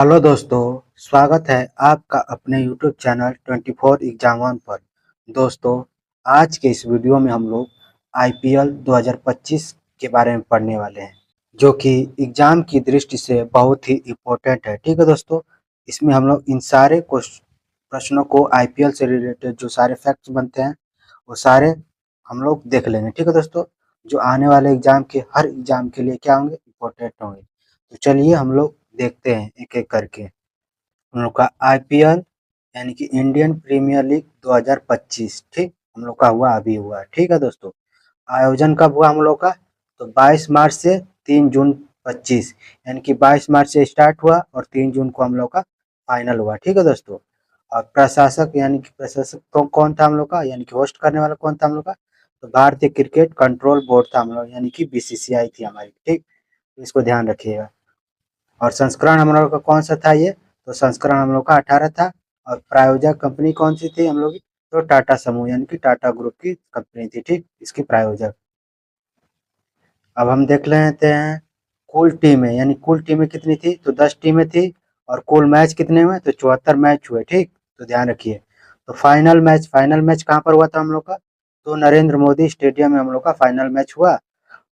Hello दोस्तों, स्वागत है आपका अपने यूट्यूब चैनल 24 एग्जाम वन पर। दोस्तों, आज के इस वीडियो में हम लोग आईपीएल 2025 के बारे में पढ़ने वाले हैं, जो कि एग्जाम की दृष्टि से बहुत ही इम्पोर्टेंट है। ठीक है दोस्तों, इसमें हम लोग इन सारे प्रश्नों को आईपीएल से रिलेटेड जो सारे फैक्ट्स बनते हैं वो सारे हम लोग देख लेंगे। ठीक है दोस्तों, जो आने वाले एग्जाम के हर एग्जाम के लिए क्या होंगे, इम्पोर्टेंट होंगे। तो चलिए हम लोग देखते हैं एक एक करके। हम लोग का आईपीएल यानी कि इंडियन प्रीमियर लीग 2025 ठीक हम लोग का हुआ, अभी हुआ। ठीक है दोस्तों, आयोजन कब हुआ हम लोग का? तो 22 मार्च से 3 जून 25, यानी कि 22 मार्च से स्टार्ट हुआ और 3 जून को हम लोग का फाइनल हुआ। ठीक है दोस्तों, और प्रशासक यानी कि प्रशासक कौन था हम लोग का, यानी कि होस्ट करने वाला कौन था हम लोग का? तो भारतीय क्रिकेट कंट्रोल बोर्ड था हम लोग, यानी कि बीसीसीआई थी हमारी। ठीक, तो इसको ध्यान रखिएगा। और संस्करण हम लोग का कौन सा था ये? तो संस्करण हम लोग का 18 था। और प्रायोजक कंपनी कौन सी थी हम लोग की? तो टाटा समूह यानी कि टाटा ग्रुप की कंपनी थी। ठीक, इसकी प्रायोजक। अब हम देख लेते हैं कुल टीमें, यानी कुल टीमें कितनी थी? तो 10 टीमें थी। और कुल मैच कितने हुए? तो 74 मैच हुए। ठीक, तो ध्यान रखिए। तो फाइनल मैच कहाँ पर हुआ था हम लोग का? तो नरेंद्र मोदी स्टेडियम में हम लोग का फाइनल मैच हुआ।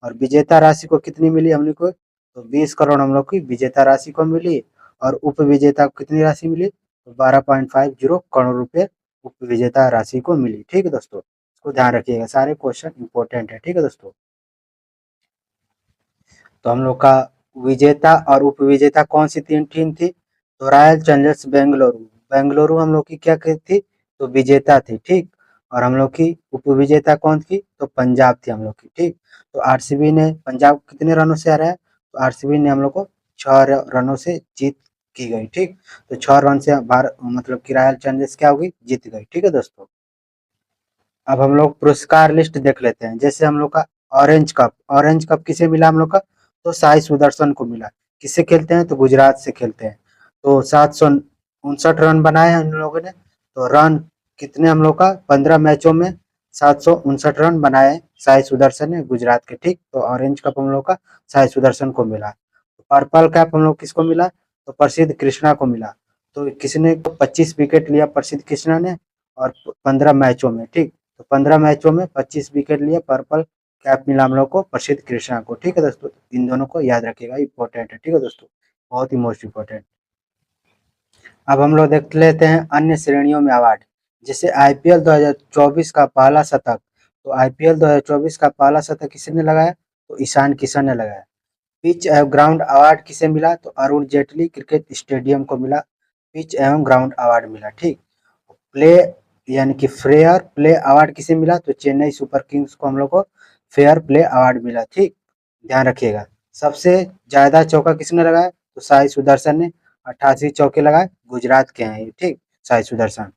और विजेता राशि को कितनी मिली हमने को? तो 20 करोड़ हम लोग की विजेता राशि को मिली। और उप विजेता को कितनी राशि मिली? तो 12.50 करोड़ रुपए उप विजेता राशि को मिली। ठीक है दोस्तों, इसको ध्यान रखिएगा, सारे क्वेश्चन इंपॉर्टेंट है। ठीक है दोस्तों, तो हम लोग का विजेता और उप विजेता कौन सी तीन टीम थी? तो रॉयल चैलेंजर्स बेंगलुरु, बेंगलुरु हम लोग की क्या थी? तो विजेता थी। ठीक, और हम लोग की उप विजेता कौन थी? तो पंजाब थी हम लोग की। ठीक, तो आरसीबी ने पंजाब को कितने रनों से हराया? तो आरसीबी ने हम लोग को 6 रनों से जीत की गई। ठीक, तो 6 रन से भारत मतलब कि रॉयल चैलेंजर्स क्या होगी? जीत गई। ठीक है दोस्तों, अब हम लोग पुरस्कार लिस्ट देख लेते हैं। जैसे हम लोग का ऑरेंज कप किसे मिला हम लोग का? तो साई सुदर्शन को मिला। किससे खेलते हैं? तो गुजरात से खेलते हैं। तो 759 रन बनाए हैं हम लोगों ने। तो रन कितने हम लोग का? 15 मैचों में 759 रन बनाए साई सुदर्शन ने गुजरात के। ठीक, तो ऑरेंज कप हम लोग का साई सुदर्शन को मिला। पर्पल कैप हम लोग किसको मिला? तो प्रसिद्ध कृष्णा को मिला। तो किसने 25 विकेट लिया प्रसिद्ध कृष्णा ने, और 15 मैचों में। ठीक, तो 15 मैचों में 25 विकेट लिए, पर्पल कैप मिला हम लोग को प्रसिद्ध कृष्णा को। ठीक है दोस्तों, इन दोनों को याद रखिएगा, इंपॉर्टेंट है। ठीक है दोस्तों, बहुत ही मोस्ट इंपॉर्टेंट। अब हम लोग देख लेते हैं अन्य श्रेणियों में अवार्ड। जैसे आईपीएल 2024 का पहला शतक, तो आईपीएल 2024 का पहला शतक किसने लगाया? तो ईशान किशन ने लगाया। पिच एवं ग्राउंड अवार्ड किसे मिला? तो अरुण जेटली क्रिकेट स्टेडियम को मिला पिच एवं ग्राउंड अवार्ड मिला। ठीक, प्ले यानी कि फेयर प्ले अवार्ड किसे मिला? तो चेन्नई सुपर किंग्स को हम लोग को फेयर प्ले अवार्ड मिला। ठीक, ध्यान रखिएगा। सबसे ज्यादा चौका किसने लगाया? तो साई सुदर्शन ने 88 चौके लगाए, गुजरात के हैं ये। ठीक, साई सुदर्शन।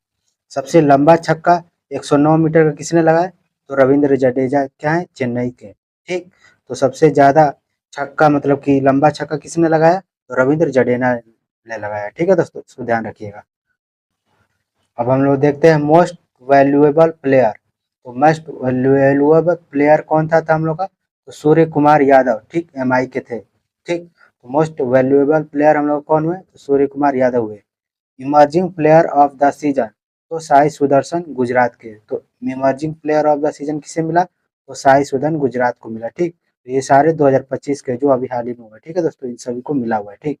सबसे लंबा छक्का 109 मीटर का किसने लगाया? तो रविंद्र जडेजा क्या है? चेन्नई के। ठीक, तो सबसे ज्यादा छक्का मतलब कि लंबा छक्का किसने लगाया? तो रविंद्र जडेजा ने लगाया। ठीक है दोस्तों, इसको ध्यान रखिएगा। अब हम लोग देखते हैं मोस्ट वैल्यूएबल प्लेयर। तो मोस्ट वैल्यूएबल प्लेयर कौन था हम लोग का? तो सूर्य कुमार यादव। ठीक, एमआई के थे। ठीक, तो मोस्ट वैल्यूएबल प्लेयर हम लोग कौन हुए? तो सूर्य कुमार यादव हुए। Emerging player of the season, तो साई सुदर्शन गुजरात के। तो emerging player of the season किसे मिला? तो साई सुदर्शन गुजरात को मिला। ठीक, तो ये सारे 2025 के जो अभी हाल ही में हुआ। ठीक है दोस्तों, इन सभी को मिला हुआ है। ठीक,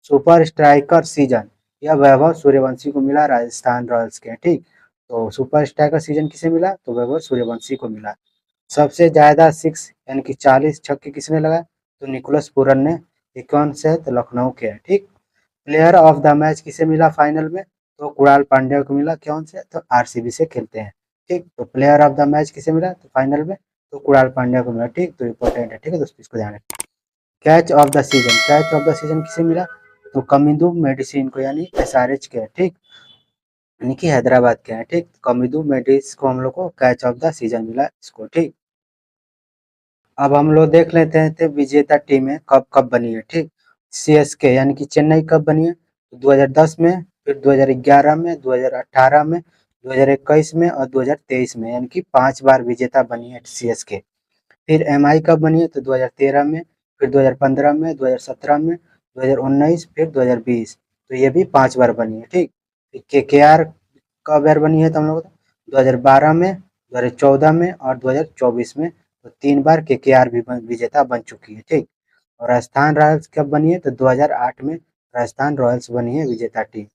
सुपर स्ट्राइकर सीजन, यह वैभव सूर्यवंशी को मिला, राजस्थान रॉयल्स के। ठीक, तो सुपर स्ट्राइकर सीजन किसे मिला? तो वैभव सूर्यवंशी को मिला। सबसे ज्यादा सिक्स यानी कि 40 छक्के किसने लगाए? तो निकोलस पूरन ने। ये कौन से है? तो लखनऊ के है। ठीक, प्लेयर ऑफ द मैच किसे मिला फाइनल में? तो कुणाल पांड्या को मिला। कौन से? तो आरसीबी से खेलते हैं। ठीक, तो प्लेयर ऑफ द मैच किसे मिला? तो फाइनल में तो कुणाल पांड्या को मिला। ठीक, तो इंपॉर्टेंट है। ठीक है दोस्तों, इसको ध्यान रखें। कैच ऑफ द सीजन किसे मिला? तो कमिंदू मेडिसिन को, यानी एसआरएच के। ठीक, यानी कि हैदराबाद के हैं। ठीक, कमिंदू मेडिस को हम लोग को कैच ऑफ द सीजन मिला इसको। ठीक, अब हम लोग देख लेते हैं तो विजेता टीमें कब कब बनी है। ठीक, सीएसके यानी कि चेन्नई कब बनी है? तो 2010 में, फिर 2011 में, 2018 में, 2021 में और 2023 में, यानी कि 5 बार विजेता बनी है सीएसके। फिर एमआई कब बनी है? तो 2013 में, फिर 2015 में, 2017 में, 2019 फिर 2020, तो ये भी 5 बार बनी है, ठीक। केकेआर कब बार बनी है तो हम लोग 2012 में, 2014 में और 2024 में, तो 3 बार केकेआर भी विजेता बन चुकी है, ठीक। और राजस्थान रॉयल्स कब बनी है तो 2008 में राजस्थान रॉयल्स बनी है विजेता टीम।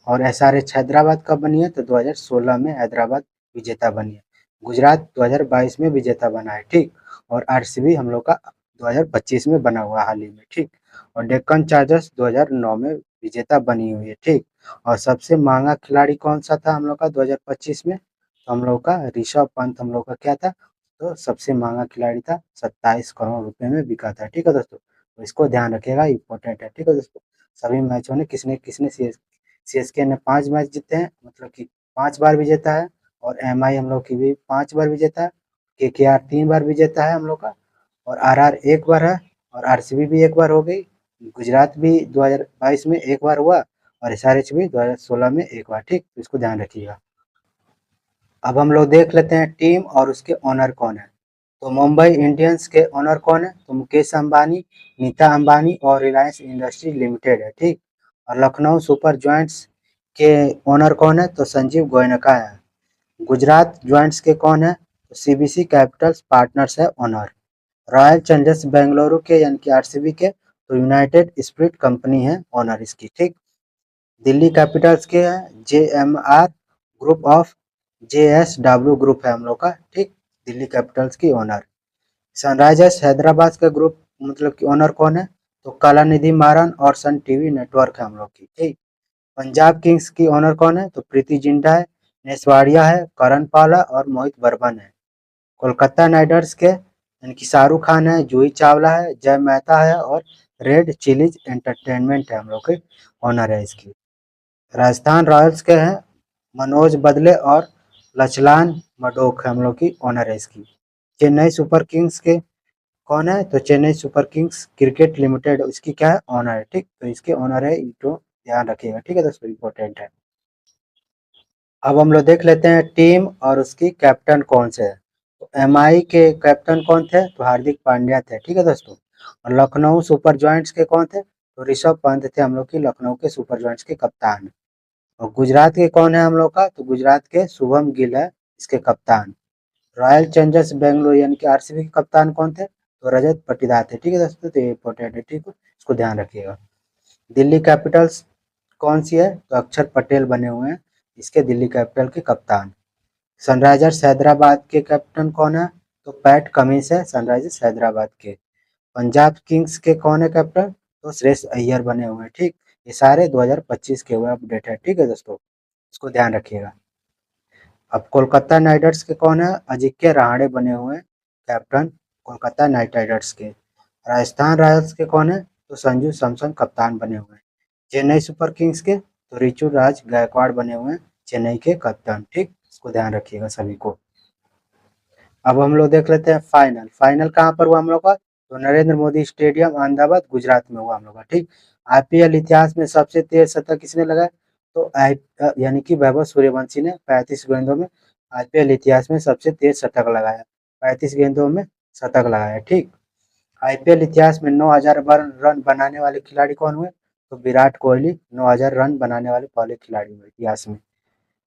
और एसआरएच हैदराबाद कब बनी है तो 2016 में हैदराबाद विजेता बनी है। गुजरात 2022 में विजेता बना है, ठीक। और आरसीबी हम लोग का 2025 में बना हुआ हाल ही में, ठीक। और डेक्कन चार्जर्स 2009 में विजेता बनी हुई है, ठीक। और सबसे महंगा खिलाड़ी कौन सा था हम लोग का 2025 में, तो हम लोग का ऋषभ पंत हम लोग का क्या था, तो सबसे महंगा खिलाड़ी था, 27 करोड़ रुपए में बिका था, ठीक है दोस्तों। तो इसको ध्यान रखिएगा, इंपॉर्टेंट है, ठीक है दोस्तों। सभी मैचों में किसने किसने सीएसके ने 5 मैच जीते हैं, मतलब कि 5 बार विजेता है। और एमआई हम लोग की भी 5 बार विजेता है। केकेआर 3 बार विजेता है हम लोग का। और आरआर 1 बार है। और आरसीबी भी 1 बार हो गई। गुजरात भी 2022 में 1 बार हुआ। और एसआरएच भी 2016 में 1 बार, ठीक। तो इसको ध्यान रखिएगा। अब हम लोग देख लेते हैं टीम और उसके ओनर कौन है। तो मुंबई इंडियंस के ओनर कौन है तो मुकेश अंबानी, नीता अंबानी और रिलायंस इंडस्ट्री लिमिटेड है, ठीक। और लखनऊ सुपर जॉइंट्स के ओनर कौन है तो संजीव गोयनका है। गुजरात जॉइंट्स के कौन है तो सीबीसी कैपिटल्स पार्टनर्स है ओनर। रॉयल चैलेंजर्स बेंगलुरु के यानी कि आरसीबी के तो यूनाइटेड स्पिरिट कंपनी है ओनर इसकी, ठीक। दिल्ली कैपिटल्स के हैं जेएमआर ग्रुप ऑफ, जेएसडब्ल्यू ग्रुप है हम लोग का, ठीक। दिल्ली कैपिटल्स की ओनर। सनराइजर्स हैदराबाद का ग्रुप मतलब कि ओनर कौन है तो कलानिधि मारन और सन टीवी नेटवर्क है हम लोग की, ठीक। पंजाब किंग्स की ओनर कौन है तो प्रीति जिंटा है, नेसवाड़िया है, करण पाला और मोहित बर्मन है। कोलकाता नाइट राइडर्स के यानी कि शाहरुख खान है, जूही चावला है, जय मेहता है और रेड चिलीज एंटरटेनमेंट है हम लोग के ओनर है इसकी। राजस्थान रॉयल्स के हैं मनोज बदले और लचलान मडोक है हम लोग की ओनर है इसकी। चेन्नई सुपर किंग्स के कौन है तो Chennai super Kings cricket limited इसकी क्या है ओनर है, ठीक। तो इसके ओनर है, तो ध्यान रखिएगा, ठीक है दोस्तों, इंपॉर्टेंट है। अब हम लोग देख लेते हैं टीम और उसकी कैप्टन कौन से है। तो एमआई के कैप्टन कौन थे तो हार्दिक पांड्या थे, ठीक है दोस्तों। और लखनऊ सुपर जॉइंट्स के कौन थे तो ऋषभ पंत थे हम लोग की लखनऊ के सुपर जॉइंट्स के कप्तान। और गुजरात के कौन है हम लोग का तो गुजरात के शुभम गिल है इसके कप्तान। रॉयल चैलेंजर्स बेंगलुरु यानी कि आरसीबी के कप्तान कौन थे तो रजत पाटीदार थे, ठीक है दोस्तों। तो ये इंपॉर्टेंट है, ठीक है, इसको ध्यान रखिएगा। दिल्ली कैपिटल्स कौन सी है तो अक्षर पटेल बने हुए हैं इसके दिल्ली कैपिटल के कप्तान। सनराइजर्स हैदराबाद के कैप्टन कौन है तो पैट कमिंस है सनराइजर्स हैदराबाद के। पंजाब किंग्स के कौन है कैप्टन तो श्रेयस अय्यर बने हुए हैं, ठीक। ये सारे 2025 के हुए अपडेट है, ठीक है दोस्तों, इसको ध्यान रखिएगा। अब कोलकाता नाइट राइडर्स के कौन है अजिंक्य रहाणे बने हुए हैं कैप्टन कोलकाता नाइट राइडर्स के। राजस्थान रॉयल्स के कौन है तो संजू सैमसन कप्तान बने हुए हैं। चेन्नई सुपर किंग्स के तो ऋतु राज गायकवाड़ बने हुए हैं चेन्नई के कप्तान, ठीक। इसको ध्यान रखिएगा सभी को। अब हम लोग देख लेते हैं फाइनल। फाइनल कहाँ पर हुआ हम लोग का तो नरेंद्र मोदी स्टेडियम अहमदाबाद गुजरात में हुआ हम लोग का, ठीक। आईपीएल इतिहास में सबसे तेज शतक किसने लगाया तो यानी कि वैभव सूर्यवंशी ने 35 गेंदों में आईपीएल इतिहास में सबसे तेज शतक लगाया। 35 गेंदों में शतक लगाया, ठीक। आईपीएल इतिहास में 9,000 रन बनाने वाले खिलाड़ी कौन हुए तो विराट कोहली 9,000 रन बनाने वाले पहले खिलाड़ी हुए इतिहास में।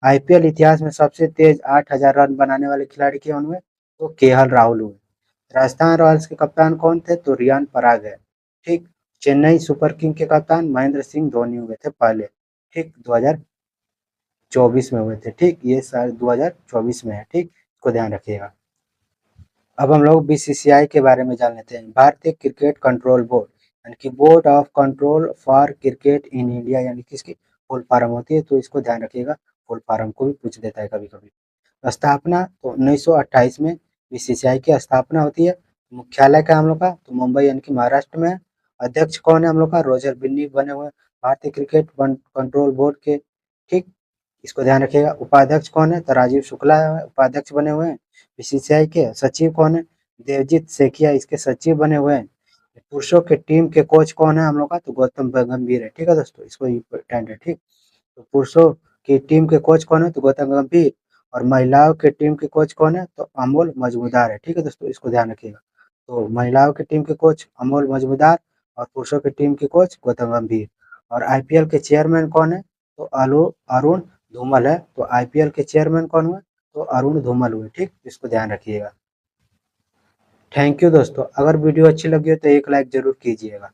आईपीएल इतिहास में सबसे तेज 8,000 रन बनाने वाले खिलाड़ी कौन हुए तो केएल राहुल हुए। राजस्थान रॉयल्स के कप्तान कौन थे तो रियान पराग है, ठीक। चेन्नई सुपर किंग के कप्तान महेंद्र सिंह धोनी हुए थे पहले, ठीक, 2024 में हुए थे, ठीक। ये साल 2024 में है, ठीक, इसको ध्यान रखिएगा। अब हम लोग बीसीसीआई के बारे में जान लेते हैं। भारतीय क्रिकेट कंट्रोल बोर्ड यानी कि board of control for cricket in India यानी कि इसकी फुल फॉर्म होती है, तो इसको ध्यान रखिएगा। फुल फॉर्म को भी पूछ देता है कभी कभी। स्थापना तो 1928 में बीसीसीआई की स्थापना होती है। मुख्यालय का हम लोग का तो मुंबई यानी कि महाराष्ट्र में है। अध्यक्ष कौन है हम लोग का रोजर बिन्नी बने हुए हैं भारतीय क्रिकेट कंट्रोल बोर्ड के, ठीक। इसको ध्यान रखिएगा। उपाध्यक्ष कौन है तो राजीव शुक्ला है उपाध्यक्ष बने हुए हैं। बीसीसीआई के सचिव कौन है देवजीत सेठिया इसके सचिव बने हुए हैं। पुरुषों के टीम के कोच कौन है हम लोग का तो गौतम गंभीर है, ठीक है दोस्तों, इसको इम्पोर्टेंट है, ठीक। तो पुरुषों की टीम के कोच कौन है तो गौतम गंभीर। और महिलाओं के टीम के कोच कौन है तो अमोल मजमूदार है, ठीक है दोस्तों, इसको ध्यान रखिएगा। तो महिलाओं की टीम के कोच अमोल मजमूदार और पुरुषों की टीम के कोच गौतम गंभीर। और आईपीएल के चेयरमैन कौन है? तो अरुण धूमल है। तो आईपीएल के चेयरमैन कौन हुए? तो अरुण धूमल हुए। ठीक, इसको ध्यान रखिएगा। थैंक यू दोस्तों। अगर वीडियो अच्छी लगी हो तो एक लाइक जरूर कीजिएगा।